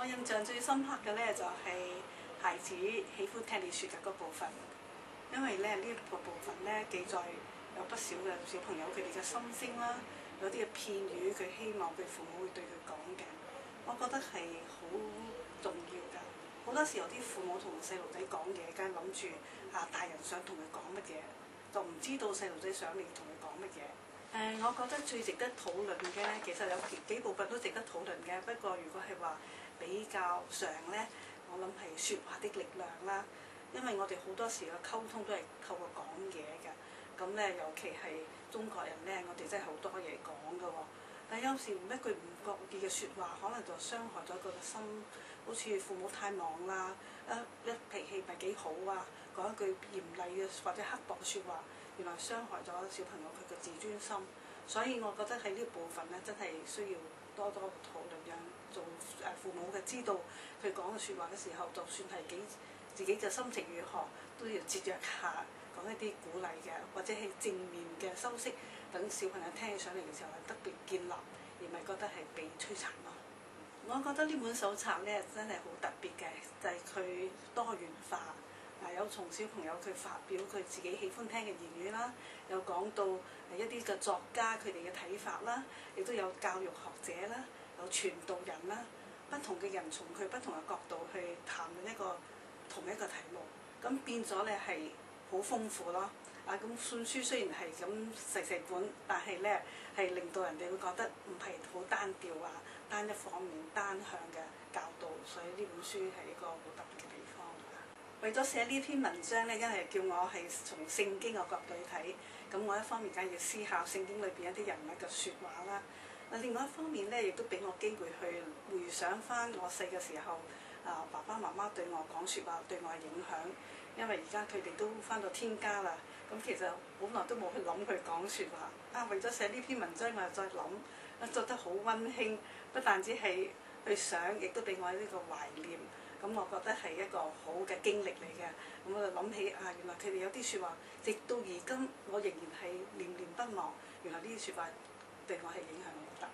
我印象最深刻嘅咧就係孩子喜歡聽你説嘅嗰部分，因為咧呢個部分咧記載有不少嘅小朋友佢哋嘅心聲啦，有啲嘅片語佢希望佢父母會對佢講嘅，我覺得係好重要㗎。好多時候啲父母同細路仔講嘢，梗係諗住大人想同佢講乜嘢，就唔知道細路仔想你同佢講乜嘢。我覺得最值得討論嘅咧，其實有幾部分都值得討論嘅。不過如果係話比較上咧，我諗係説話的力量啦。因為我哋好多時嘅溝通都係透過講嘢嘅。咁咧，尤其係中國人咧，我哋真係好多嘢講㗎喎。但有時一句唔覺意嘅説話，可能就傷害咗佢嘅心。好似父母太忙啦，一脾氣唔係幾好啊，講一句嚴厲嘅或者刻薄嘅説話，原來傷害咗小朋友佢嘅自尊心。所以我覺得喺呢部分咧，真係需要多多討論，讓做父母嘅知道佢講嘅説話嘅時候，就算係自己嘅心情如何，都要節約下講一啲鼓勵嘅，或者係正面嘅修飾，等小朋友聽起上嚟嘅時候係特別建立，而唔係覺得係被摧殘咯。我覺得呢本手冊咧真係好特別嘅，就係佢多元化，有從小朋友佢發表佢自己喜歡聽嘅言語啦，有講到一啲嘅作家佢哋嘅睇法啦，亦都有教育學者啦，有傳道人啦，不同嘅人從佢不同嘅角度去談論同一個題目，咁變咗咧係好豐富咯。咁本書雖然係咁細本，但係咧係令到人哋會覺得唔係好單調啊，單一方面單向嘅教導，所以呢本書係一個好特別嘅地方。為咗寫呢篇文章咧，因為叫我係從聖經嘅角度去睇，咁我一方面梗係要思考聖經裏邊一啲人物嘅説話啦。另外一方面咧，亦都俾我機會去回想翻我細嘅時候，爸爸媽媽對我講説話對我嘅影響。因為而家佢哋都翻到天家啦，咁其實好耐都冇去諗佢講説話。為咗寫呢篇文章，我又再諗，覺得好溫馨。不但止係去想，亦都俾我呢個懷念。咁我覺得係一個好嘅經歷嚟嘅。咁我就諗起原來佢哋有啲説話，直到而今我仍然係念念不忘。原來呢啲説話對我係影響好大。